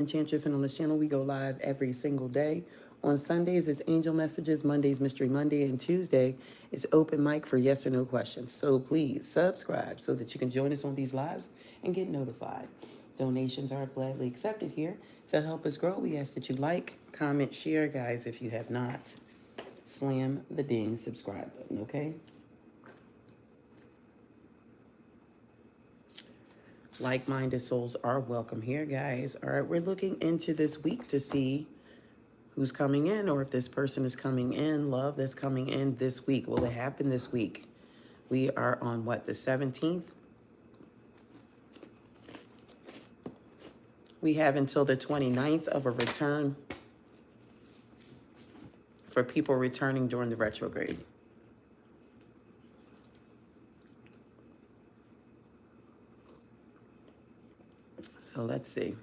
Enchantress, and on this channel we go live every single day. On Sundays it's Angel Messages, Mondays Mystery Monday, and Tuesday is open mic for yes or no questions. So please subscribe so that you can join us on these lives and get notified. Donations are gladly accepted here. To help us grow, we ask that you like, comment, share, guys. If you have not, slam the ding subscribe button, okay? Like-minded souls are welcome here, guys. All right, we're looking into this week to see who's coming in, or if this person is coming in, love that's coming in this week. Will it happen this week? We are on what, the 17th? We have until the 29th of a return for people returning during the retrograde. So let's see.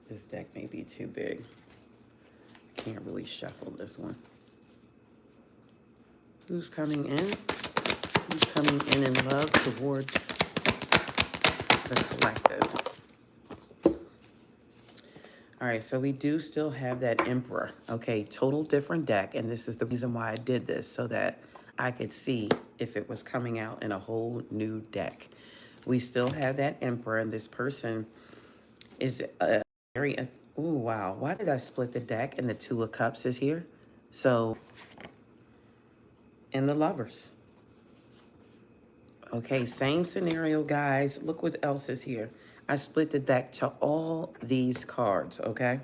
This deck may be too big. Can't really shuffle this one. Who's coming in? Who's coming in love towards the collective? All right, so we do still have that Emperor. Okay, total different deck, and this is the reason why I did this, so that I could see if it was coming out in a whole new deck. We still have that Emperor, and this person is very... Oh, wow. Why did I split the deck? And the Two of Cups is here. So, and the Lovers. Okay, same scenario, guys. Look what else is here. I split the deck to all these cards, okay?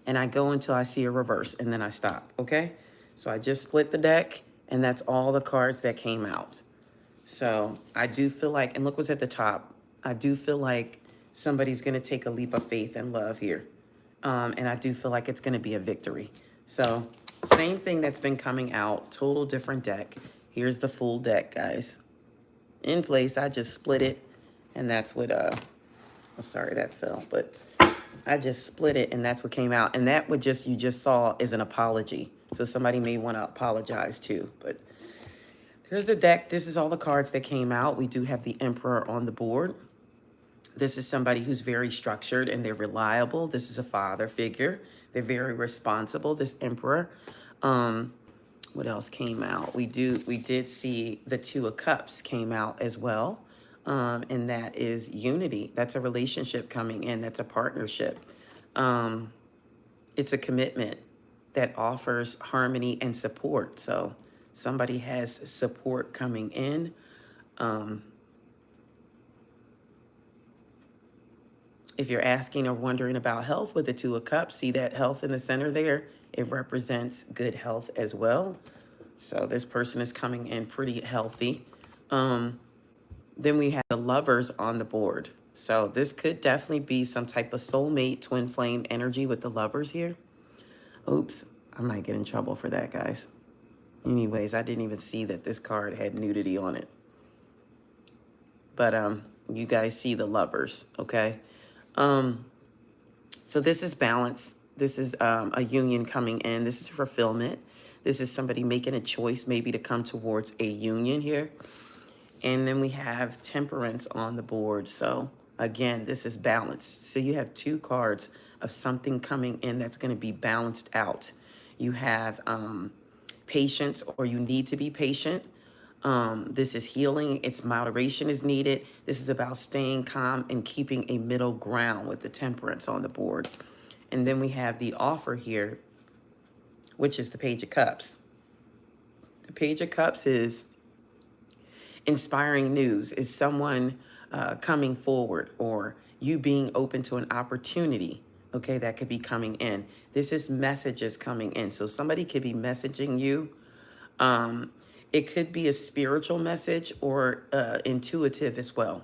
And I go until I see a reverse, and then I stop, okay? So I just split the deck, and that's all the cards that came out. So I do feel like, and look what's at the top. I do feel like somebody's going to take a leap of faith and love here. And I do feel like it's going to be a victory. So same thing that's been coming out, total different deck. Here's the full deck, guys. In place, I just split it, and that's what, oh, sorry, that fell, but I just split it, and that's what came out. And that would just, you just saw, is an apology. So somebody may want to apologize too, but here's the deck. This is all the cards that came out. We do have the Emperor on the board. This is somebody who's very structured and they're reliable. This is a father figure. They're very responsible, this Emperor. What else came out? We did see the Two of Cups came out as well. And that is unity. That's a relationship coming in. That's a partnership. It's a commitment that offers harmony and support. So somebody has support coming in. If you're asking or wondering about health with the Two of Cups, see that health in the center there? It represents good health as well. So this person is coming in pretty healthy. Then we have the Lovers on the board. So this could definitely be some type of soulmate, twin flame energy with the Lovers here. Oops, I might get in trouble for that, guys. Anyways, I didn't even see that this card had nudity on it. But you guys see the Lovers, okay? So this is balance. This is a union coming in. This is fulfillment. This is somebody making a choice maybe to come towards a union here. And then we have Temperance on the board. So again, this is balance. So you have two cards of something coming in that's going to be balanced out. You have patience, or you need to be patient. This is healing. It's moderation is needed. This is about staying calm and keeping a middle ground with the Temperance on the board. And then we have the Offer here, which is the Page of Cups. The Page of Cups is inspiring news, is someone coming forward, or you being open to an opportunity, okay, that could be coming in. This is messages coming in. So somebody could be messaging you. It could be a spiritual message or intuitive as well.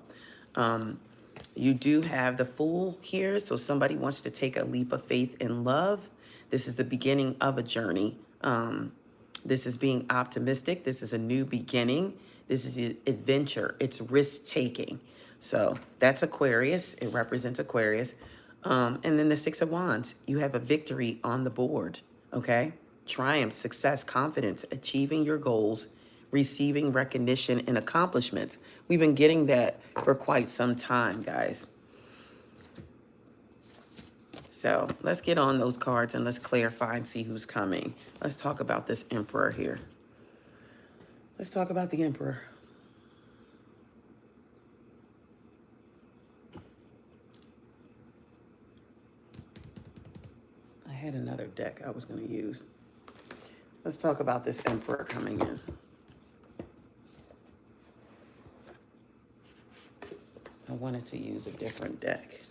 You do have the Fool here, so somebody wants to take a leap of faith in love. This is the beginning of a journey. This is being optimistic. This is a new beginning. This is an adventure. It's risk-taking. So that's Aquarius. It represents Aquarius. And then the Six of Wands. You have a victory on the board, okay? Triumph, success, confidence, achieving your goals, receiving recognition and accomplishments. We've been getting that for quite some time, guys. So let's get on those cards and let's clarify and see who's coming. Let's talk about this Emperor here. Let's talk about the Emperor. I had another deck I was going to use. Let's talk about this Emperor coming in. I wanted to use a different deck.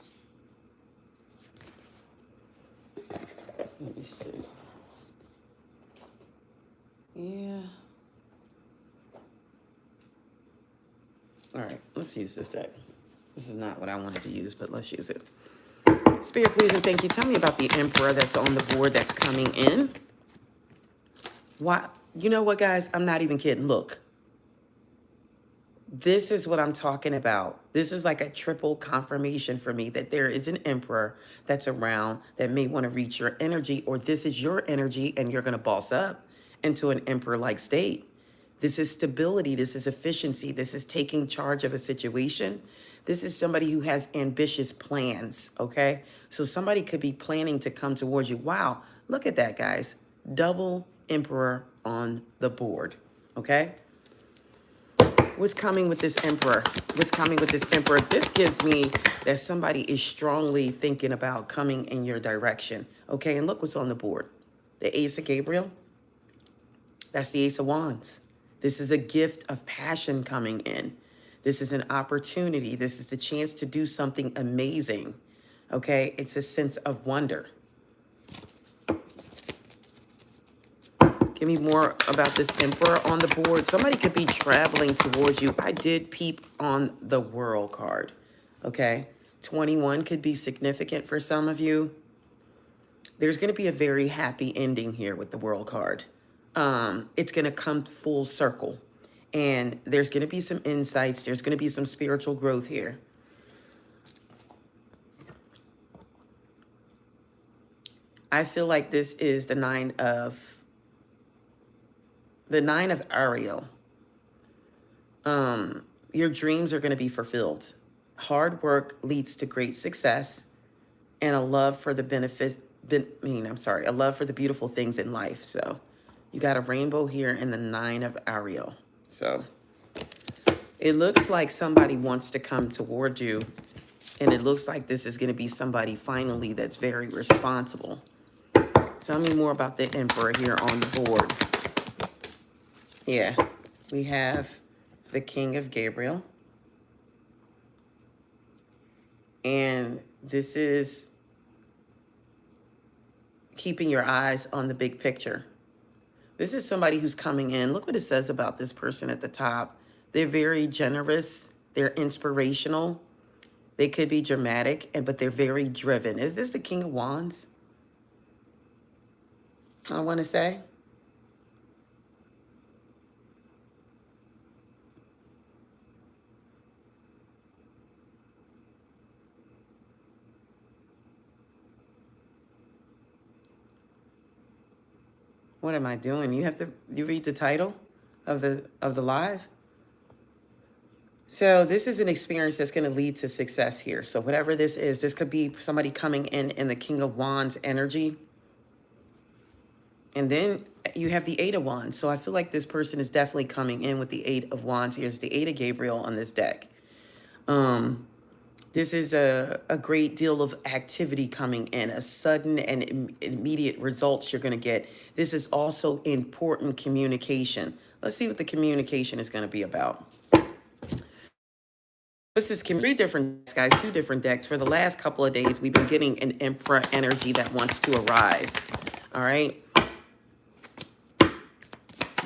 Let me see. Yeah. All right, let's use this deck. This is not what I wanted to use, but let's use it. Spirit, please and thank you. Tell me about the Emperor that's on the board that's coming in. Why? You know what, guys? I'm not even kidding. Look. This is what I'm talking about. This is like a triple confirmation for me that there is an Emperor that's around that may want to reach your energy, or this is your energy and you're going to boss up into an Emperor-like state. This is stability. This is efficiency. This is taking charge of a situation. This is somebody who has ambitious plans, okay? So somebody could be planning to come towards you. Wow, look at that, guys. Double Emperor on the board, okay? What's coming with this Emperor? What's coming with this Emperor? This gives me that somebody is strongly thinking about coming in your direction. Okay, and look what's on the board. The Ace of Gabriel. That's the Ace of Wands. This is a gift of passion coming in. This is an opportunity. This is the chance to do something amazing. Okay, it's a sense of wonder. Give me more about this Emperor on the board. Somebody could be traveling towards you. I did peep on the World card, okay? 21 could be significant for some of you. There's going to be a very happy ending here with the World card. It's going to come full circle. And there's going to be some insights. There's going to be some spiritual growth here. I feel like this is the Nine of Ariel. Your dreams are going to be fulfilled. Hard work leads to great success and a love for the a love for the beautiful things in life. So you got a rainbow here in the Nine of Ariel. So it looks like somebody wants to come toward you, and it looks like this is going to be somebody finally that's very responsible. Tell me more about the Emperor here on the board. Yeah, we have the King of Gabriel. And this is keeping your eyes on the big picture. This is somebody who's coming in. Look what it says about this person at the top. They're very generous. They're inspirational. They could be dramatic, but they're very driven. Is this the King of Wands? I want to say. What am I doing? You read the title of the live? So this is an experience that's going to lead to success here. So whatever this is, this could be somebody coming in the King of Wands energy. And then you have the Eight of Wands. So I feel like this person is definitely coming in with the Eight of Wands. Here's the Eight of Gabriel on this deck. This is a great deal of activity coming in, a sudden and immediate results you're going to get. This is also important communication. Let's see what the communication is going to be about. What's this? Can read different decks, guys, two different decks. For the last couple of days, we've been getting an Emperor energy that wants to arrive. All right.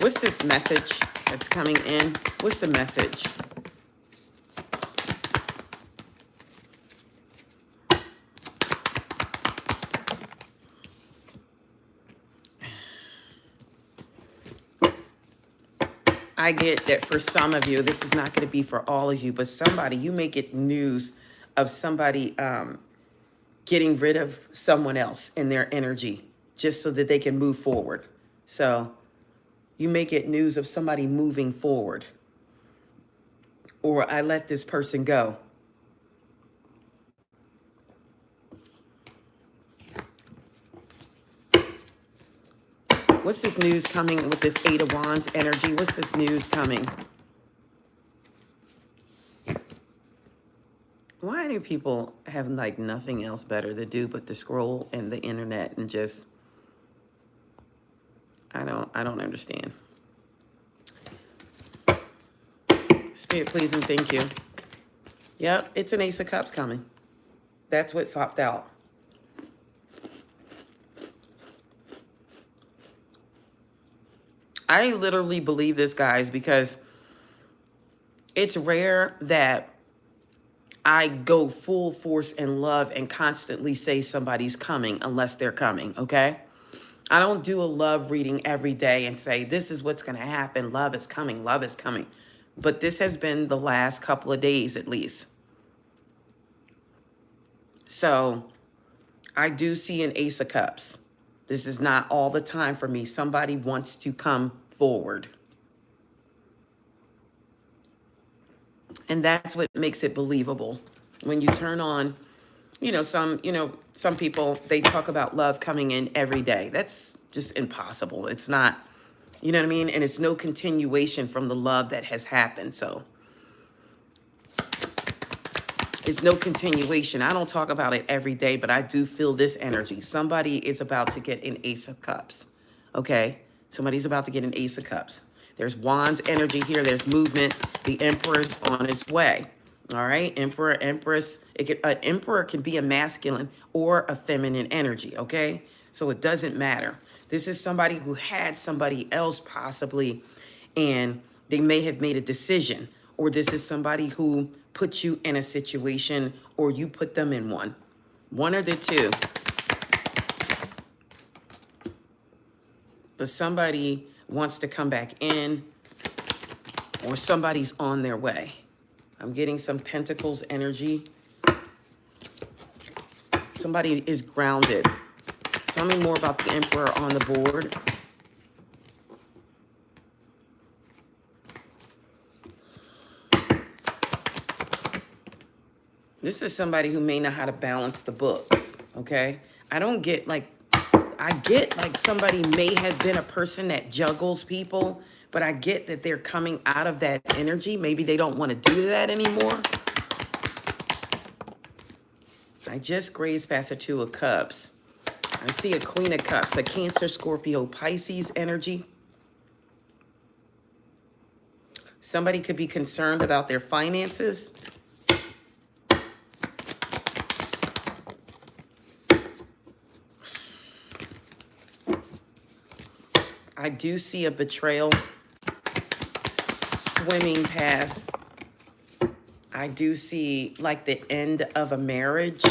What's this message that's coming in? What's the message? I get that for some of you, this is not going to be for all of you, but somebody, you may get news of somebody getting rid of someone else in their energy just so that they can move forward. So You may get news of somebody moving forward. Or I let this person go. What's this news coming with this Eight of Wands energy? What's this news coming? Why do people have like nothing else better to do but to scroll and the internet and just, I don't understand. Spirit, please and thank you. Yep, it's an Ace of Cups coming. That's what popped out. I literally believe this, guys, because it's rare that I go full force in love and constantly say somebody's coming unless they're coming, okay? I don't do a love reading every day and say, this is what's going to happen. Love is coming. Love is coming. But this has been the last couple of days at least. So I do see an Ace of Cups. This is not all the time for me. Somebody wants to come forward. And that's what makes it believable. When you turn on, some people, they talk about love coming in every day. That's just impossible. It's not, you know what I mean? And it's no continuation from the love that has happened. So it's no continuation. I don't talk about it every day, but I do feel this energy. Somebody is about to get an Ace of Cups. Okay? Somebody's about to get an Ace of Cups. There's Wands energy here. There's movement. The Emperor's on his way. All right? Emperor, Empress. An Emperor can be a masculine or a feminine energy. Okay? So it doesn't matter. This is somebody who had somebody else possibly, and they may have made a decision. Or this is somebody who put you in a situation or you put them in one. One or the two. But somebody wants to come back in or somebody's on their way. I'm getting some Pentacles energy. Somebody is grounded. Tell me more about the Emperor on the board. This is somebody who may know how to balance the books, okay? I get like somebody may have been a person that juggles people, but I get that they're coming out of that energy. Maybe they don't want to do that anymore. I just grazed past a Two of Cups. I see a Queen of Cups, a Cancer, Scorpio, Pisces energy. Somebody could be concerned about their finances. I do see a betrayal swimming past. I do see like the end of a marriage.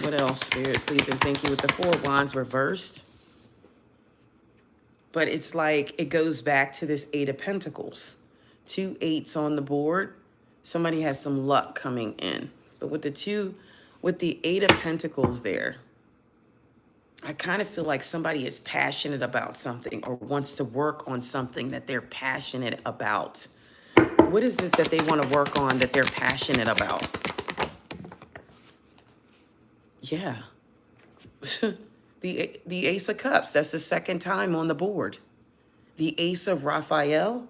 What else, Spirit? Please and thank you with the Four of Wands reversed. But it's like it goes back to this Eight of Pentacles. 2 8s on the board. Somebody has some luck coming in. But with the Eight of Pentacles there, I kind of feel like somebody is passionate about something or wants to work on something that they're passionate about. What is this that they want to work on that they're passionate about? Yeah. the Ace of Cups. That's the second time on the board. The Ace of Raphael.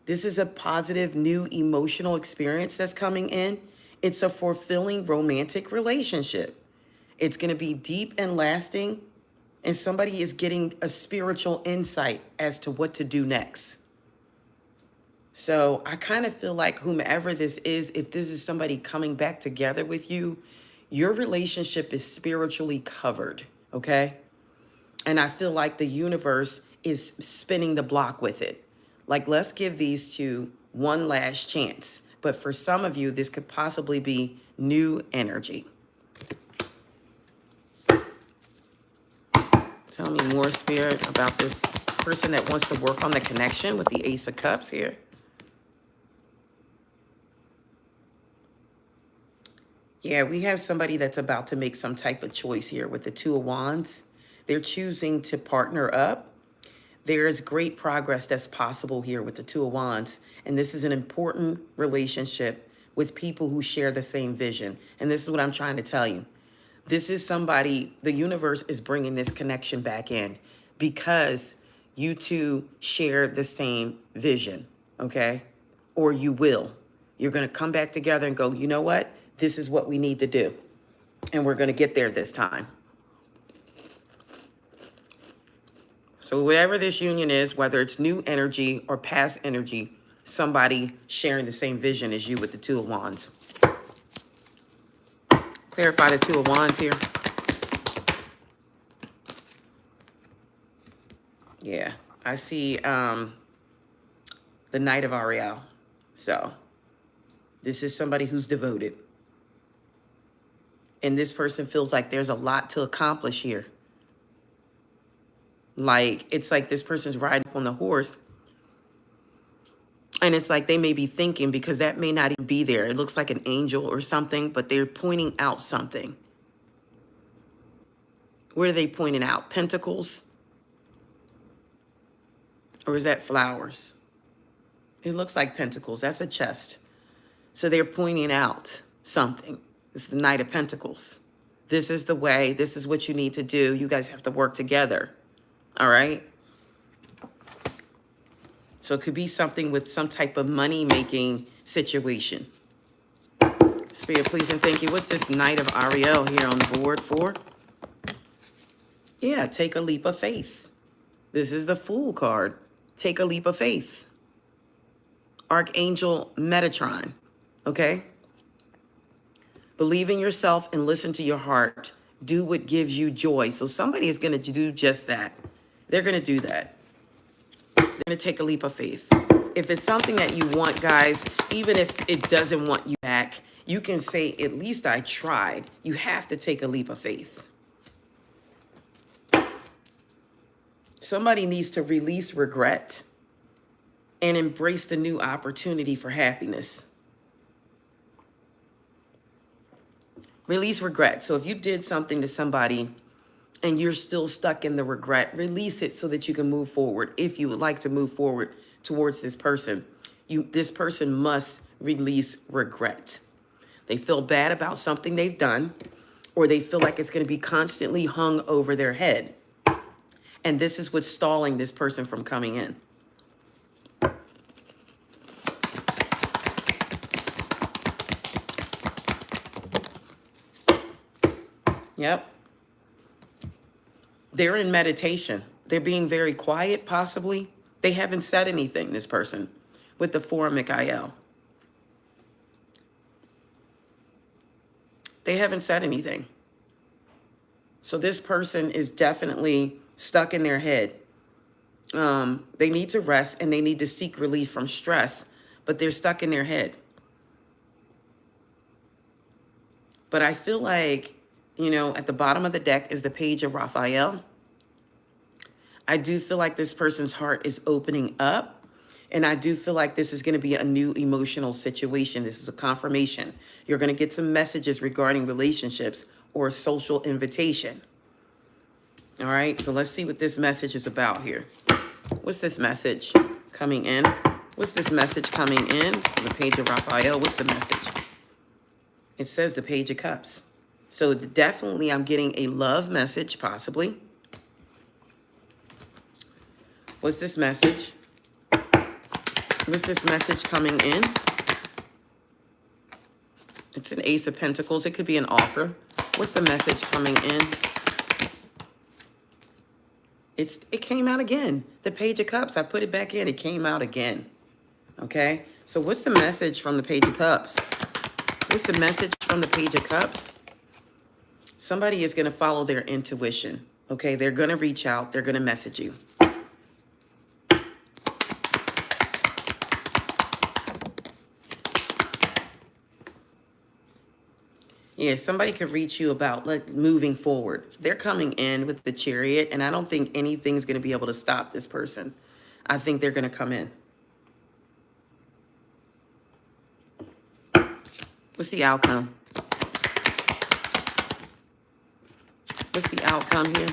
This is a positive, new emotional experience that's coming in. It's a fulfilling romantic relationship. It's going to be deep and lasting, and somebody is getting a spiritual insight as to what to do next. So I kind of feel like whomever this is, if this is somebody coming back together with you, your relationship is spiritually covered, okay? And I feel like the universe is spinning the block with it. Like, let's give these two one last chance. But for some of you, this could possibly be new energy. Tell me more, Spirit, about this person that wants to work on the connection with the Ace of Cups here. Yeah, we have somebody that's about to make some type of choice here with the Two of Wands. They're choosing to partner up. There is great progress that's possible here with the Two of Wands. And this is an important relationship with people who share the same vision. And this is what I'm trying to tell you. This is somebody, the universe is bringing this connection back in because you two share the same vision, okay? Or you will. You're going to come back together and go, you know what? This is what we need to do. And we're going to get there this time. So whatever this union is, whether it's new energy or past energy, somebody sharing the same vision as you with the Two of Wands. Clarify the Two of Wands here. Yeah, I see the Knight of Ariel. So this is somebody who's devoted. And this person feels like there's a lot to accomplish here. Like, it's like this person's riding up on the horse. And it's like they may be thinking, because that may not even be there. It looks like an angel or something, but they're pointing out something. What are they pointing out? Pentacles? Or is that flowers? It looks like pentacles. That's a chest. So they're pointing out something. It's the Knight of Pentacles. This is the way. This is what you need to do. You guys have to work together. All right? So it could be something with some type of money-making situation. Spirit, please and thank you. What's this Knight of Ariel here on the board for? Yeah, take a leap of faith. This is the Fool card. Take a leap of faith. Archangel Metatron. Okay? Believe in yourself and listen to your heart. Do what gives you joy. So somebody is going to do just that. They're going to do that. They're going to take a leap of faith. If it's something that you want, guys, even if it doesn't want you back, you can say, at least I tried. You have to take a leap of faith. Somebody needs to release regret and embrace the new opportunity for happiness. Release regret. So if you did something to somebody and you're still stuck in the regret, release it so that you can move forward. If you would like to move forward towards this person, this person must release regret. They feel bad about something they've done, or they feel like it's going to be constantly hung over their head. And this is what's stalling this person from coming in. Yep. They're in meditation. They're being very quiet, possibly. They haven't said anything, this person, with the Four of Mikhail. They haven't said anything. So this person is definitely stuck in their head. They need to rest and they need to seek relief from stress, but they're stuck in their head. But I feel like, you know, at the bottom of the deck is the Page of Raphael. I do feel like this person's heart is opening up. And I do feel like this is going to be a new emotional situation. This is a confirmation. You're going to get some messages regarding relationships or a social invitation. All right, so let's see what this message is about here. What's this message coming in? What's this message coming in? The Page of Raphael, what's the message? It says the Page of Cups. So definitely I'm getting a love message, possibly. What's this message? What's this message coming in? It's an Ace of Pentacles. It could be an offer. What's the message coming in? It came out again. The Page of Cups. I put it back in. It came out again. Okay? So what's the message from the Page of Cups? What's the message from the Page of Cups? Somebody is going to follow their intuition. Okay? They're going to reach out. They're going to message you. Yeah, somebody could reach you about moving forward. They're coming in with the Chariot, and I don't think anything's going to be able to stop this person. I think they're going to come in. What's the outcome? What's the outcome here?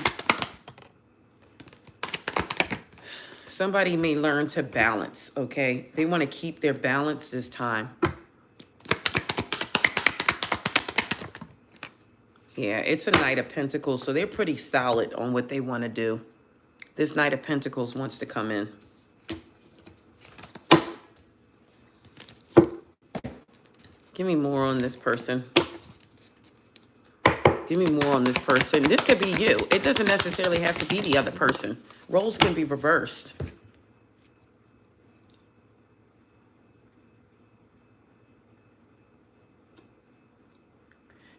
Somebody may learn to balance, okay? They want to keep their balance this time. Yeah, it's a Knight of Pentacles, so they're pretty solid on what they want to do. This Knight of Pentacles wants to come in. Give me more on this person. Give me more on this person. This could be you. It doesn't necessarily have to be the other person. Roles can be reversed.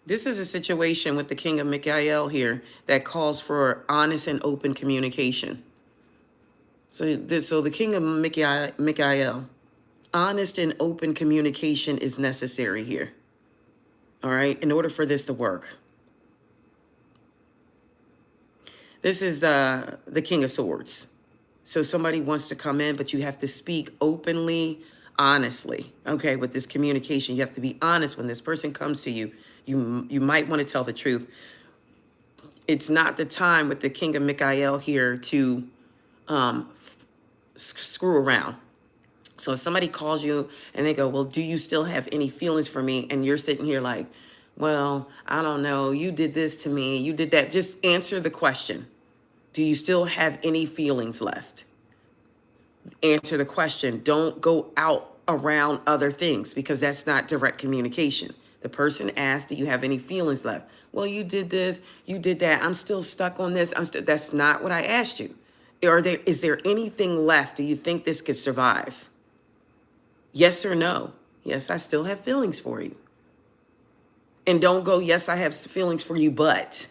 This is a situation with the King of Michael here that calls for honest and open communication. So the King of Michael, honest and open communication is necessary here. All right, in order for this to work. This is the King of Swords. So somebody wants to come in, but you have to speak openly, honestly. Okay, with this communication, you have to be honest when this person comes to you. You might want to tell the truth. It's not the time with the King of Michael here to screw around. So if somebody calls you and they go, well, do you still have any feelings for me? And you're sitting here like, well, I don't know. You did this to me. You did that. Just answer the question. Do you still have any feelings left? Answer the question. Don't go out around other things because that's not direct communication. The person asked, do you have any feelings left? Well, you did this, you did that. I'm still stuck on this. That's not what I asked you. Is there anything left? Do you think this could survive? Yes or no? Yes, I still have feelings for you. And don't go, yes, I have feelings for you, but.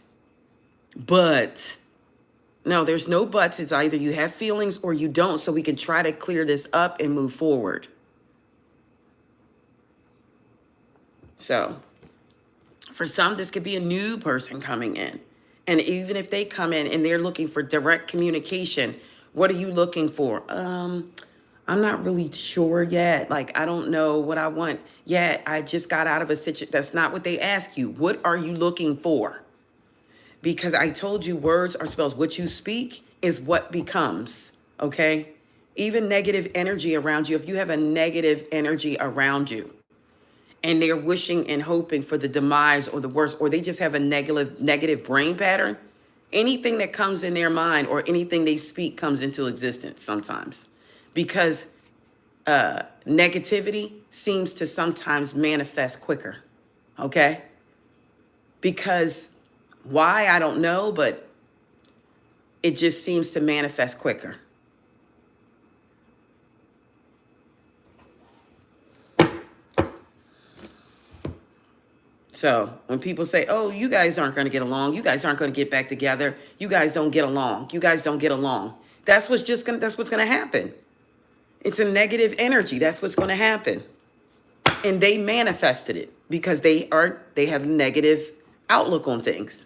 No, there's no buts. It's either you have feelings or you don't, so we can try to clear this up and move forward. So for some, this could be a new person coming in. And even if they come in and they're looking for direct communication, what are you looking for? I'm not really sure yet. Like, I don't know what I want yet. I just got out of a situation. That's not what they ask you. What are you looking for? Because I told you words are spells. What you speak is what becomes, okay? Even negative energy around you. If you have a negative energy around you, and they're wishing and hoping for the demise or the worst, or they just have a negative brain pattern, anything that comes in their mind or anything they speak comes into existence sometimes. Because negativity seems to sometimes manifest quicker, okay? Because why, I don't know, but it just seems to manifest quicker. So when people say, oh, you guys aren't going to get along, you guys aren't going to get back together, you guys don't get along, you guys don't get along, that's what's going to happen. It's a negative energy. That's what's going to happen. And they manifested it because they have a negative outlook on things.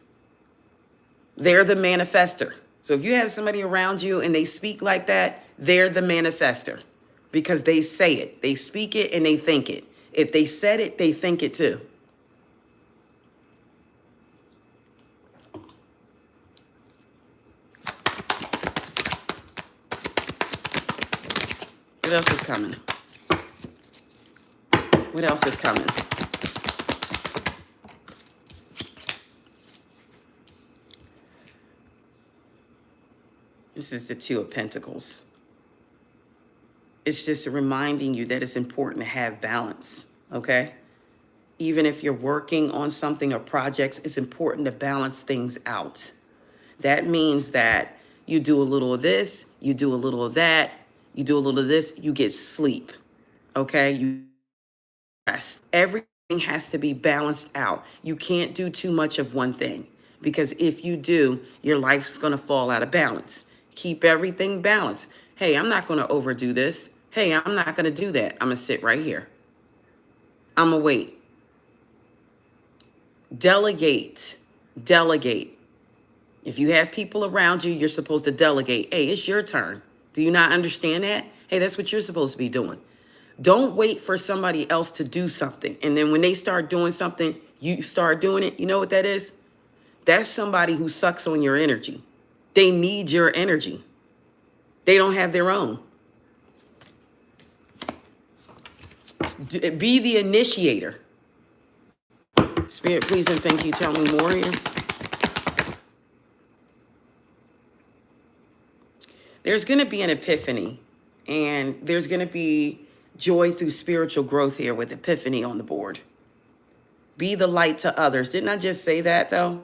They're the manifester. So if you have somebody around you and they speak like that, they're the manifester because they say it, they speak it, and they think it. If they said it, they think it too. What else is coming? What else is coming? This is the Two of Pentacles. It's just reminding you that it's important to have balance, okay? Even if you're working on something or projects, it's important to balance things out. That means that you do a little of this, you do a little of that, you do a little of this, you get sleep, okay? You rest. Everything has to be balanced out. You can't do too much of one thing because if you do, your life's going to fall out of balance. Keep everything balanced. Hey, I'm not going to overdo this. Hey, I'm not going to do that. I'm going to sit right here. I'm going to wait. Delegate. Delegate. If you have people around you, you're supposed to delegate. Hey, it's your turn. Do you not understand that? Hey, that's what you're supposed to be doing. Don't wait for somebody else to do something. And then when they start doing something, you start doing it. You know what that is? That's somebody who sucks on your energy. They need your energy. They don't have their own. Be the initiator. Spirit, please and thank you. Tell me more here. There's going to be an epiphany, and there's going to be joy through spiritual growth here with epiphany on the board. Be the light to others. Didn't I just say that, though?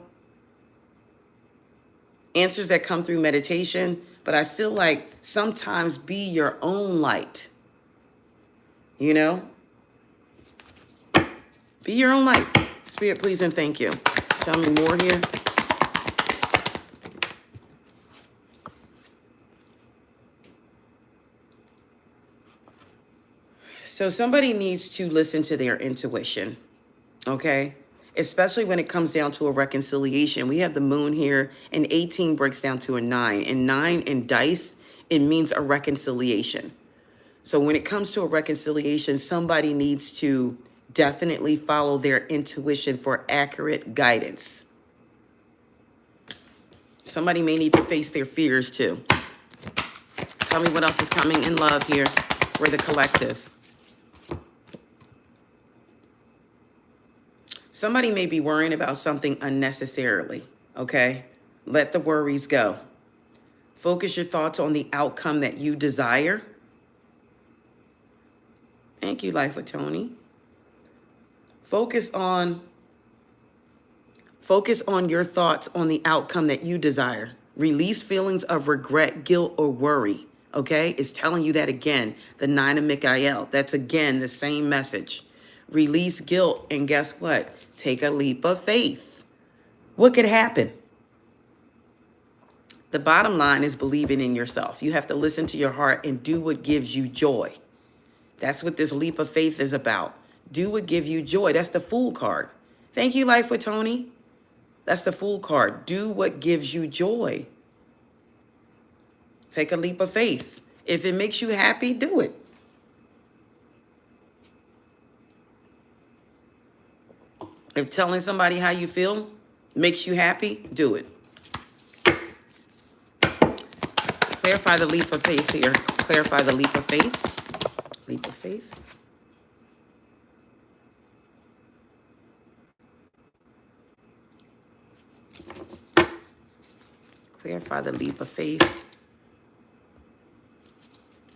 Answers that come through meditation, but I feel like sometimes be your own light. You know? Be your own light. Spirit, please and thank you. Tell me more here. So somebody needs to listen to their intuition, okay? Especially when it comes down to a reconciliation. We have the moon here, and 18 breaks down to a 9. And 9 in dice, it means a reconciliation. So when it comes to a reconciliation, somebody needs to definitely follow their intuition for accurate guidance. Somebody may need to face their fears too. Tell me what else is coming in love here for the collective. Somebody may be worrying about something unnecessarily, okay? Let the worries go. Focus your thoughts on the outcome that you desire. Thank you, Life with Tony. Focus on your thoughts on the outcome that you desire. Release feelings of regret, guilt, or worry, okay? It's telling you that again, the 9 of Michael. That's again the same message. Release guilt, and guess what? Take a leap of faith. What could happen? The bottom line is believing in yourself. You have to listen to your heart and do what gives you joy. That's what this leap of faith is about. Do what gives you joy. That's the Fool card. Thank you, Life with Tony. That's the Fool card. Do what gives you joy. Take a leap of faith. If it makes you happy, do it. If telling somebody how you feel makes you happy, do it. Clarify the leap of faith here. Clarify the leap of faith. Leap of faith. Clarify the leap of faith.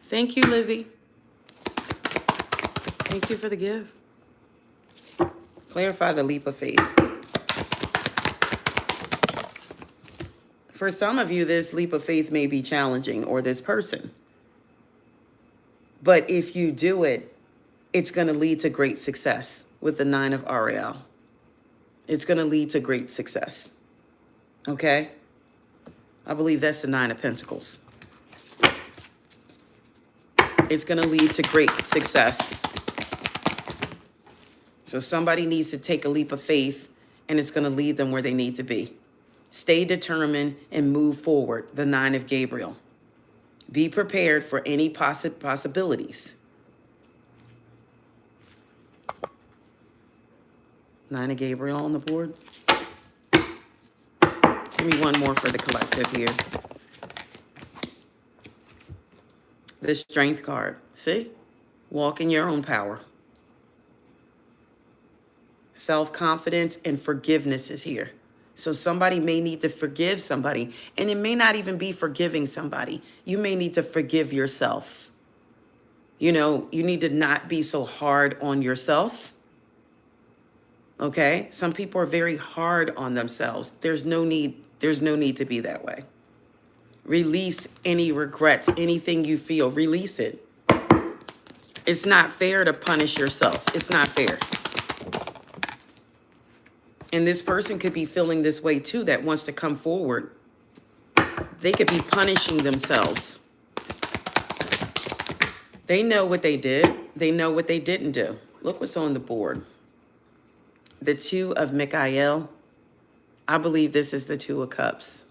Thank you, Lizzie. Thank you for the gift. Clarify the leap of faith. For some of you, this leap of faith may be challenging, or this person. But if you do it, it's going to lead to great success with the 9 of Ariel. It's going to lead to great success. Okay? I believe that's the 9 of Pentacles. It's going to lead to great success. So somebody needs to take a leap of faith, and it's going to lead them where they need to be. Stay determined and move forward, the 9 of Gabriel. Be prepared for any possibilities. 9 of Gabriel on the board. Give me one more for the collective here. The Strength card. See? Walk in your own power. Self-confidence and forgiveness is here. So somebody may need to forgive somebody, and it may not even be forgiving somebody. You may need to forgive yourself. You know, you need to not be so hard on yourself. Okay? Some people are very hard on themselves. There's no need to be that way. Release any regrets, anything you feel, release it. It's not fair to punish yourself. It's not fair. And this person could be feeling this way too, that wants to come forward. They could be punishing themselves. They know what they did. They know what they didn't do. Look what's on the board. The 2 of Michael. I believe this is the 2 of Cups.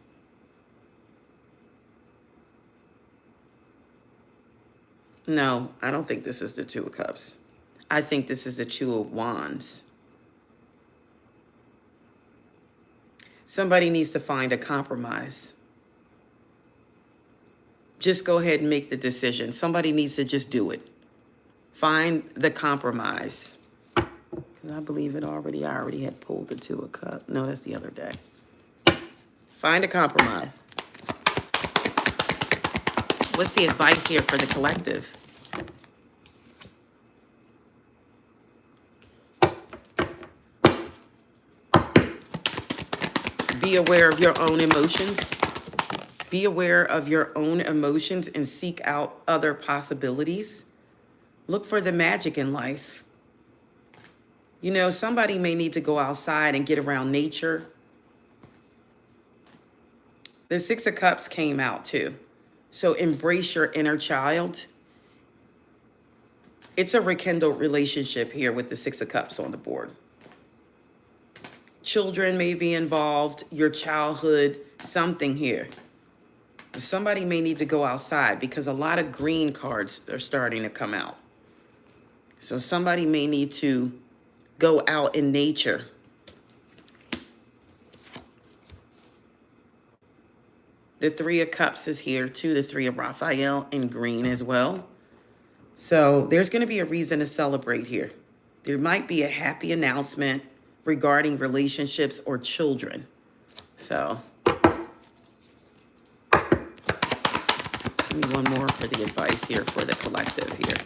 No, I don't think this is the 2 of Cups. I think this is the 2 of Wands. Somebody needs to find a compromise. just go ahead and make the decision. Somebody needs to just do it. Find the compromise. Because I believe I already had pulled the Two of Cups. No, that's the other day. Find a compromise. What's the advice here for the collective? Be aware of your own emotions. Be aware of your own emotions and seek out other possibilities. Look for the magic in life. You know, somebody may need to go outside and get around nature. The Six of Cups came out too. So embrace your inner child. It's a rekindled relationship here with the Six of Cups on the board. Children may be involved, your childhood, something here. Somebody may need to go outside because a lot of green cards are starting to come out. So somebody may need to go out in nature. The Three of Cups is here too, the Three of Raphael in green as well. So there's going to be a reason to celebrate here. There might be a happy announcement regarding relationships or children. So give me one more for the advice here for the collective here.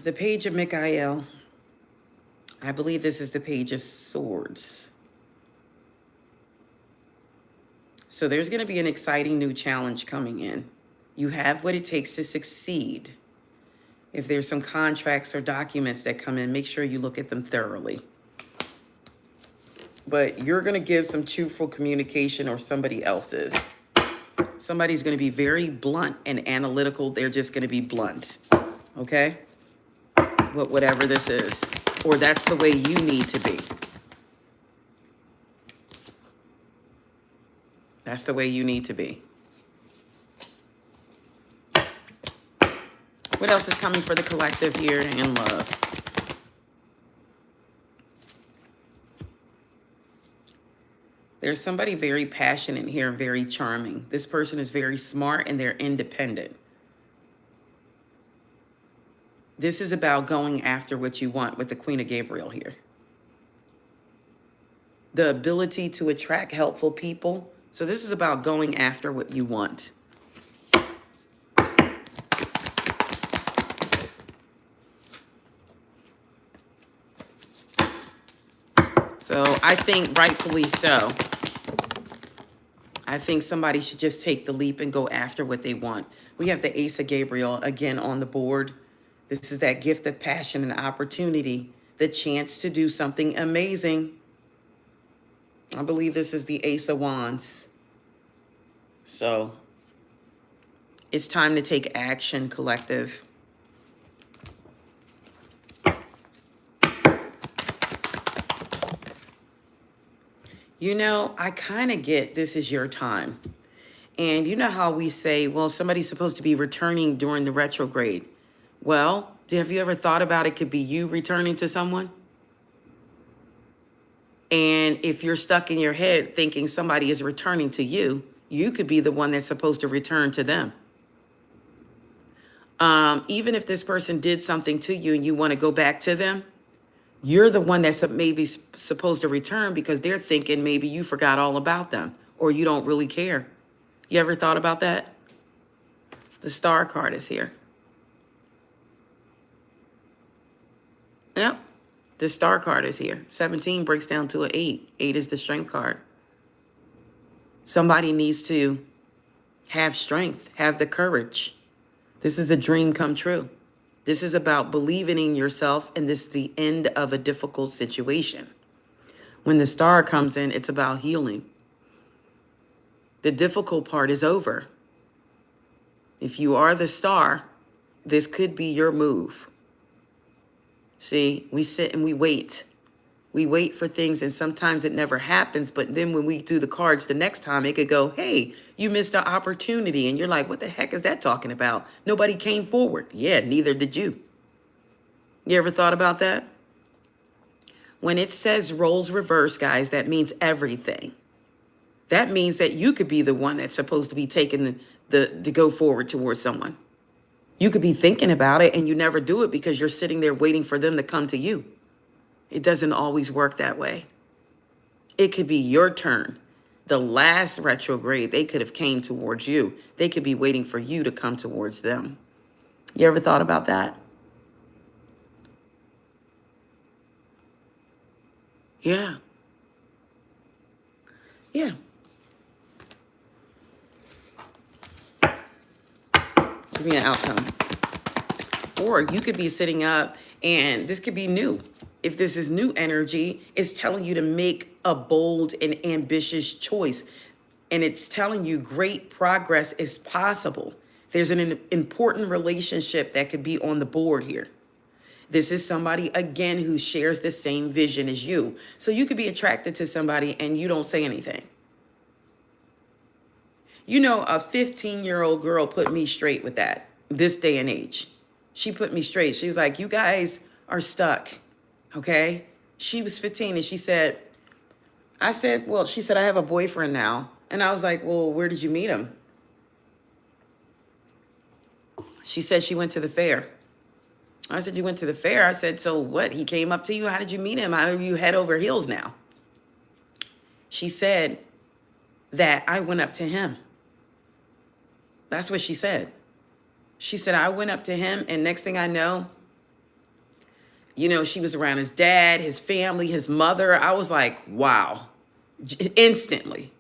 The Page of Michael. I believe this is the Page of Swords. So there's going to be an exciting new challenge coming in. You have what it takes to succeed. If there's some contracts or documents that come in, make sure you look at them thoroughly. But you're going to give some truthful communication, or somebody else is. Somebody's going to be very blunt and analytical. They're just going to be blunt. Okay? Whatever this is. Or that's the way you need to be. That's the way you need to be. What else is coming for the collective here in love? There's somebody very passionate here, very charming. This person is very smart and they're independent. This is about going after what you want with the Queen of Gabriel here. The ability to attract helpful people. So this is about going after what you want. So I think rightfully so. I think somebody should just take the leap and go after what they want. We have the Ace of Gabriel again on the board. This is that gift of passion and opportunity, the chance to do something amazing. I believe this is the Ace of Wands. So it's time to take action, collective. You know, I kind of get this is your time. And you know how we say, well, somebody's supposed to be returning during the retrograde. Well, have you ever thought about it could be you returning to someone? And if you're stuck in your head thinking somebody is returning to you, you could be the one that's supposed to return to them. Even if this person did something to you and you want to go back to them, you're the one that's maybe supposed to return because they're thinking maybe you forgot all about them or you don't really care. You ever thought about that? The Star card is here. Yep. The Star card is here. 17 breaks down to an 8. 8 is the Strength card. Somebody needs to have strength, have the courage. This is a dream come true. This is about believing in yourself, and this is the end of a difficult situation. When the Star comes in, it's about healing. The difficult part is over. If you are the Star, this could be your move. See, we sit and we wait. We wait for things, and sometimes it never happens. But then when we do the cards the next time, it could go, hey, you missed an opportunity. And you're like, what the heck is that talking about? Nobody came forward. Yeah, neither did you. You ever thought about that? When it says roles reverse, guys, that means everything. That means that you could be the one that's supposed to be taking to go forward towards someone. You could be thinking about it and you never do it because you're sitting there waiting for them to come to you. It doesn't always work that way. It could be your turn. The last retrograde, they could have came towards you. They could be waiting for you to come towards them. You ever thought about that? Yeah. Yeah. Give me an outcome. Or you could be sitting up and this could be new. If this is new energy, it's telling you to make a bold and ambitious choice. And it's telling you great progress is possible. There's an important relationship that could be on the board here. This is somebody, again, who shares the same vision as you. So you could be attracted to somebody and you don't say anything. You know, a 15-year-old girl put me straight with that this day and age. She put me straight. She's like, you guys are stuck, okay? She was 15 and she said, she said, I have a boyfriend now. And I was like, well, where did you meet him? She said she went to the fair. I said, you went to the fair? I said, so what? He came up to you? How did you meet him? How are you head over heels now? She said that I went up to him. That's what she said. She said, I went up to him, and next thing I know, you know, she was around his dad, his family, his mother. I was like, wow, instantly.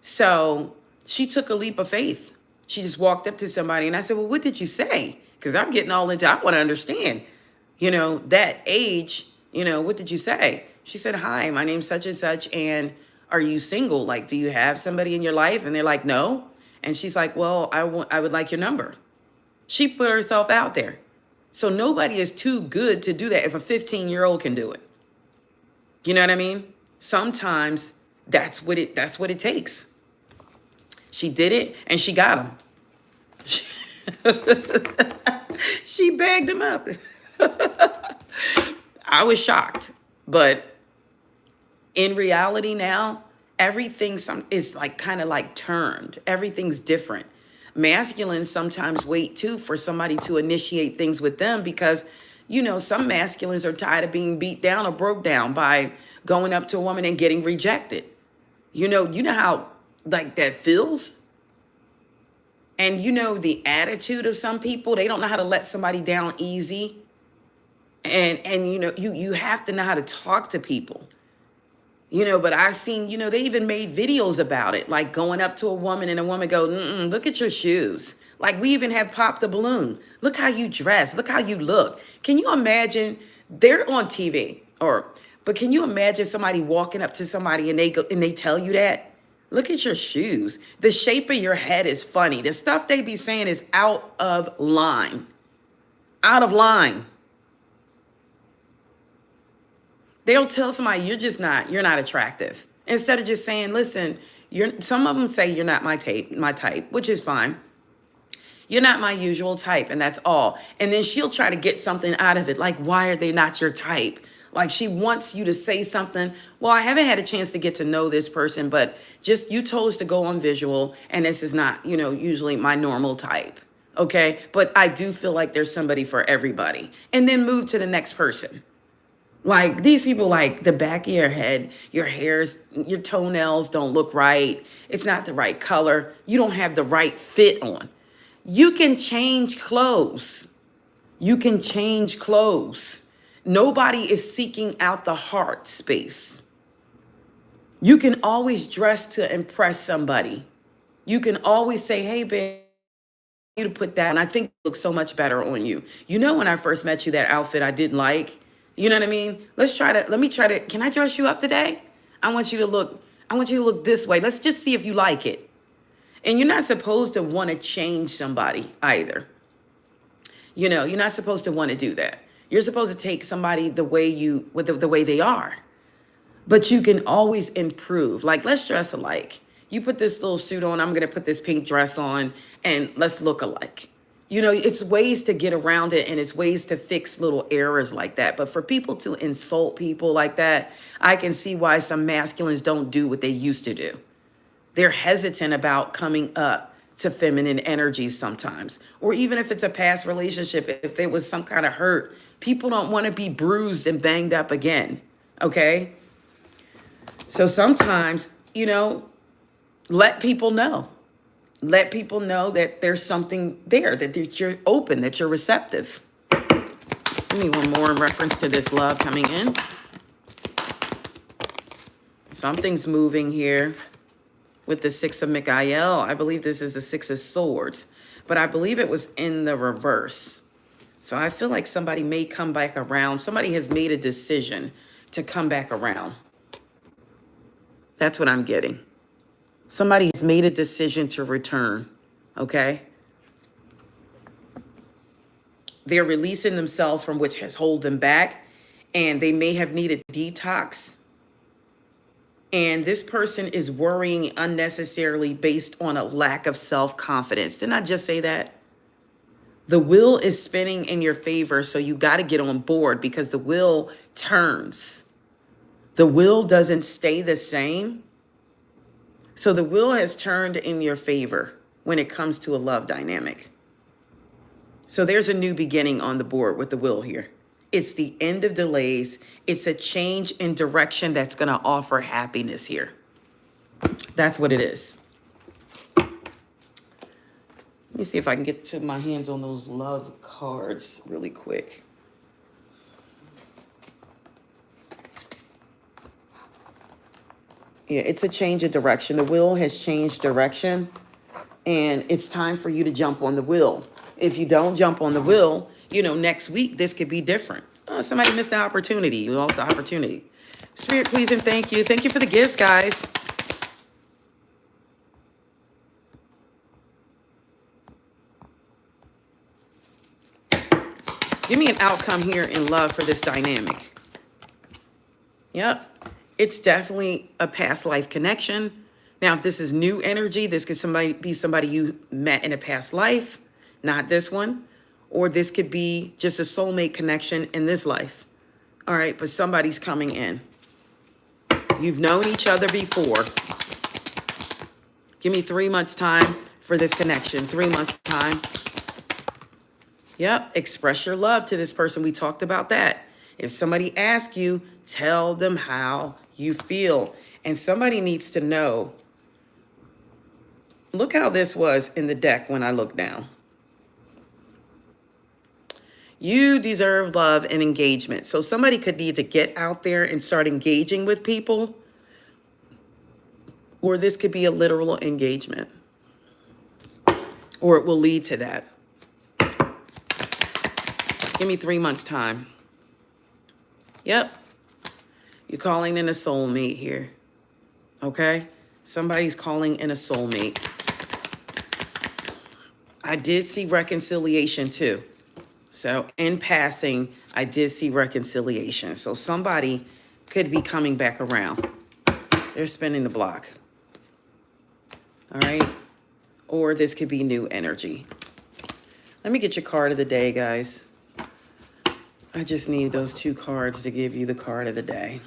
So she took a leap of faith. She just walked up to somebody, and I said, well, what did you say? Because I'm getting all into, I want to understand, you know, that age, you know, what did you say? She said, hi, my name's such and such, and are you single? Like, do you have somebody in your life? And they're like, no. And she's like, well, I would like your number. She put herself out there. So nobody is too good to do that if a 15-year-old can do it. You know what I mean? Sometimes that's what it takes. She did it and she got him. She bagged him up. I was shocked, but in reality now, everything is like kind of like turned. Everything's different. Masculines sometimes wait too for somebody to initiate things with them because, you know, some masculines are tired of being beat down or broke down by going up to a woman and getting rejected. You know how like that feels? And you know the attitude of some people, they don't know how to let somebody down easy. And you know, you have to know how to talk to people. You know, but I've seen, you know, they even made videos about it, like going up to a woman and a woman go, look at your shoes. Like we even have Pop the Balloon. Look how you dress. Look how you look. Can you imagine? They're on TV, but can you imagine somebody walking up to somebody and they tell you that? Look at your shoes. The shape of your head is funny. The stuff they be saying is out of line. Out of line. They'll tell somebody you're not attractive. Instead of just saying, listen, some of them say you're not my type, which is fine. You're not my usual type, and that's all. And then she'll try to get something out of it, like, why are they not your type? Like she wants you to say something. Well, I haven't had a chance to get to know this person, but just you told us to go on visual, and this is not, you know, usually my normal type. Okay, but I do feel like there's somebody for everybody. And then move to the next person. Like these people, like the back of your head, your hairs, your toenails don't look right. It's not the right color. You don't have the right fit on. You can change clothes. You can change clothes. Nobody is seeking out the heart space. You can always dress to impress somebody. You can always say, hey, babe, you to put that, and I think it looks so much better on you. You know, when I first met you, that outfit I didn't like. You know what I mean? Let me try to, can I dress you up today? I want you to look this way. Let's just see if you like it. And you're not supposed to want to change somebody either. You know, you're not supposed to want to do that. You're supposed to take somebody the way they are. But you can always improve. Like, let's dress alike. You put this little suit on, I'm going to put this pink dress on, and let's look alike. You know, it's ways to get around it and it's ways to fix little errors like that. But for people to insult people like that, I can see why some masculines don't do what they used to do. They're hesitant about coming up to feminine energies sometimes. Or even if it's a past relationship, if there was some kind of hurt, people don't want to be bruised and banged up again. Okay? So sometimes, you know, let people know. Let people know that there's something there, that you're open, that you're receptive. Give me one more in reference to this love coming in. Something's moving here with the Six of Mikael. I believe this is the Six of Swords, but I believe it was in the reverse. So I feel like somebody may come back around. Somebody has made a decision to come back around. That's what I'm getting. Somebody has made a decision to return, okay? They're releasing themselves from which has held them back, and they may have needed detox. And this person is worrying unnecessarily based on a lack of self-confidence. Didn't I just say that? The wheel is spinning in your favor, so you got to get on board because the wheel turns. The wheel doesn't stay the same. So the wheel has turned in your favor when it comes to a love dynamic. So there's a new beginning on the board with the wheel here. It's the end of delays. It's a change in direction that's going to offer happiness here. That's what it is. Let me see if I can get to my hands on those love cards really quick. Yeah, it's a change of direction. The wheel has changed direction, and it's time for you to jump on the wheel. If you don't jump on the wheel, you know, next week, this could be different. Oh, somebody missed the opportunity. You lost the opportunity. Spirit, please, and thank you. Thank you for the gifts, guys. Give me an outcome here in love for this dynamic. Yep. It's definitely a past life connection. Now, if this is new energy, this could be somebody you met in a past life, not this one. Or this could be just a soulmate connection in this life. All right, but somebody's coming in. You've known each other before. Give me 3 months time for this connection. 3 months time. Yep, express your love to this person. We talked about that. If somebody asks you, tell them how you feel. And somebody needs to know. Look how this was in the deck when I look down. You deserve love and engagement. So somebody could need to get out there and start engaging with people. Or this could be a literal engagement. Or it will lead to that. Give me 3 months time. Yep. You're calling in a soulmate here. Okay? Somebody's calling in a soulmate. I did see reconciliation too. So in passing, I did see reconciliation. So somebody could be coming back around. They're spinning the block. All right? Or this could be new energy. Let me get your card of the day, guys. I just need those 2 cards to give you the card of the day.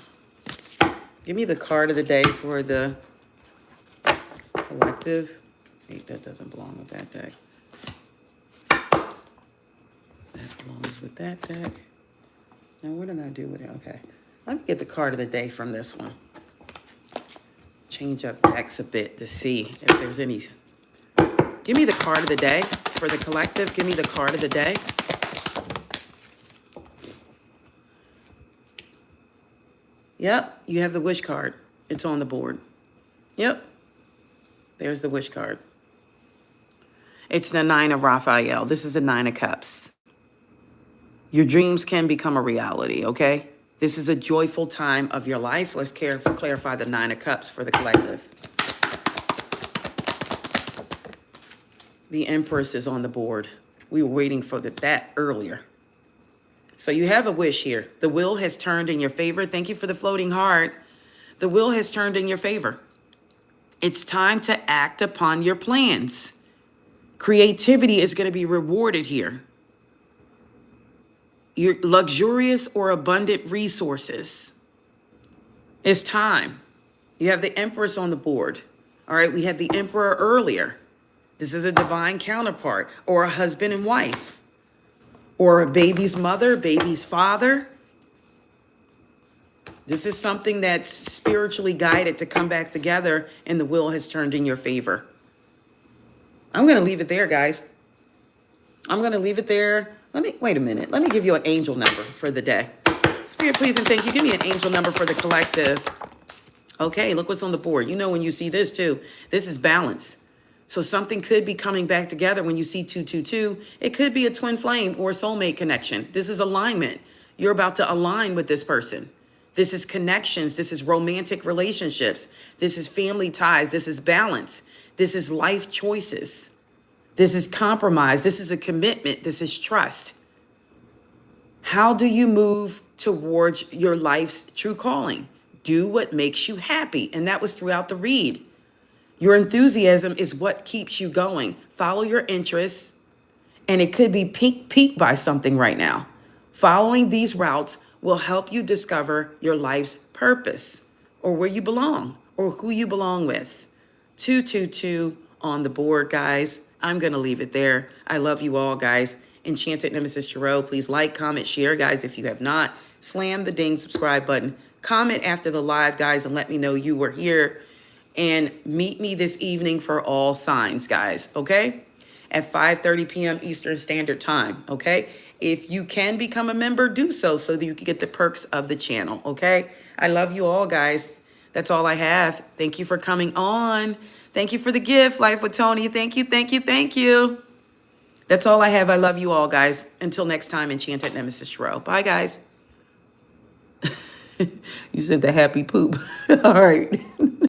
Give me the card of the day for the collective. Wait, that doesn't belong with that deck. That belongs with that deck. Now, what did I do with it? Okay. Let me get the card of the day from this one. Change up decks a bit to see if there's any. Give me the card of the day for the collective. Give me the card of the day. Yep, you have the wish card. It's on the board. Yep. There's the wish card. It's the 9 of Raphael. This is the 9 of Cups. Your dreams can become a reality, okay? This is a joyful time of your life. Let's clarify the 9 of Cups for the collective. The Empress is on the board. We were waiting for that earlier. So you have a wish here. The wheel has turned in your favor. Thank you for the floating heart. The wheel has turned in your favor. It's time to act upon your plans. Creativity is going to be rewarded here. Your luxurious or abundant resources. It's time. You have the Empress on the board. All right, we had the Emperor earlier. This is a divine counterpart, or a husband and wife, or a baby's mother, baby's father. This is something that's spiritually guided to come back together, and the wheel has turned in your favor. I'm going to leave it there, guys. I'm going to leave it there. Wait a minute. Let me give you an angel number for the day. Spirit, please and thank you. Give me an angel number for the collective. Okay, look what's on the board. You know when you see this too, this is balance. So something could be coming back together when you see 222. It could be a twin flame or a soulmate connection. This is alignment. You're about to align with this person. This is connections. This is romantic relationships. This is family ties. This is balance. This is life choices. This is compromise. This is a commitment. This is trust. How do you move towards your life's true calling? Do what makes you happy. And that was throughout the read. Your enthusiasm is what keeps you going. Follow your interests. And it could be piqued by something right now. Following these routes will help you discover your life's purpose, or where you belong, or who you belong with. 222 on the board, guys. I'm going to leave it there. I love you all, guys. Enchanted Nemesis Tarot, please like, comment, share, guys. If you have not, slam the ding subscribe button. Comment after the live, guys, and let me know you were here. And meet me this evening for all signs, guys, okay? At 5:30 p.m. Eastern Standard Time, okay? If you can become a member, do so that you can get the perks of the channel, okay? I love you all, guys. That's all I have. Thank you for coming on. Thank you for the gift, Life with Tony. Thank you, thank you, thank you. That's all I have. I love you all, guys. Until next time, Enchanted Nemesis Tarot. Bye, guys. You said the happy poop. All right.